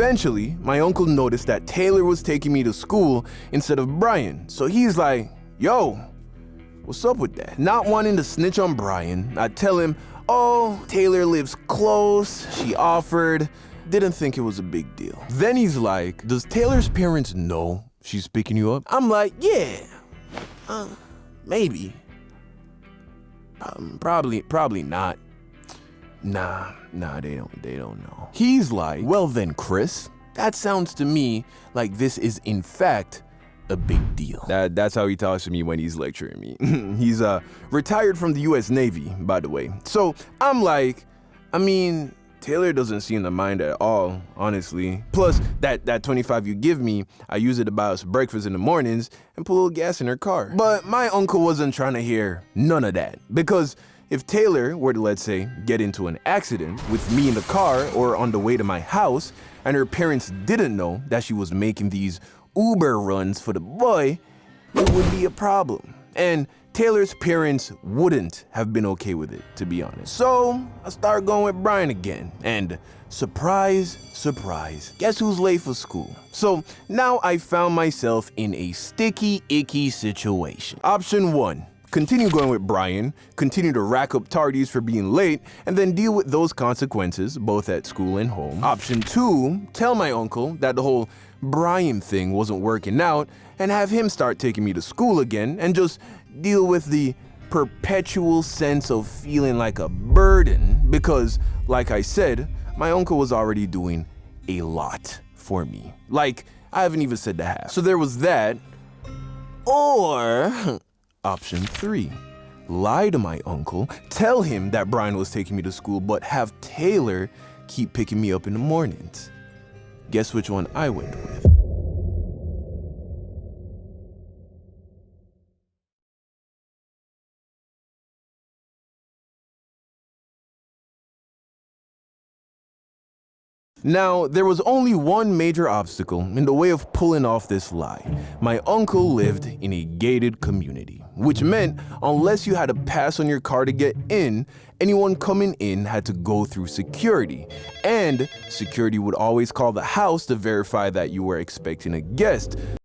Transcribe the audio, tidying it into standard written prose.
Eventually, my uncle noticed that Taylor was taking me to school instead of Brian, so he's like, yo, what's up with that? Not wanting to snitch on Brian, I tell him, oh, Taylor lives close, she offered, didn't think it was a big deal. Then he's like, does Taylor's parents know she's picking you up? I'm like, yeah, maybe. Probably not. Nah, they don't know. He's like, well then, Chris, that sounds to me like this is in fact a big deal. That's how he talks to me when he's lecturing me. He's retired from the US Navy, by the way. So I'm like, I mean, Taylor doesn't seem to mind at all, honestly. Plus, that 25 you give me, I use it to buy us breakfast in the mornings and put a little gas in her car. But my uncle wasn't trying to hear none of that, because if Taylor were to, let's say, get into an accident with me in the car or on the way to my house, and her parents didn't know that she was making these Uber runs for the boy, it would be a problem. And Taylor's parents wouldn't have been okay with it, to be honest. So I started going with Brian again, and surprise, surprise, guess who's late for school? So now I found myself in a sticky, icky situation. Option 1. Continue going with Brian, continue to rack up tardies for being late, and then deal with those consequences, both at school and home. Option 2, tell my uncle that the whole Brian thing wasn't working out, and have him start taking me to school again, and just deal with the perpetual sense of feeling like a burden, because, like I said, my uncle was already doing a lot for me. Like, I haven't even said the half. So there was that, or Option 3, lie to my uncle, tell him that Brian was taking me to school, but have Taylor keep picking me up in the mornings. Guess which one I went with? Now, there was only one major obstacle in the way of pulling off this lie. My uncle lived in a gated community, which meant unless you had a pass on your car to get in, anyone coming in had to go through security. And security would always call the house to verify that you were expecting a guest.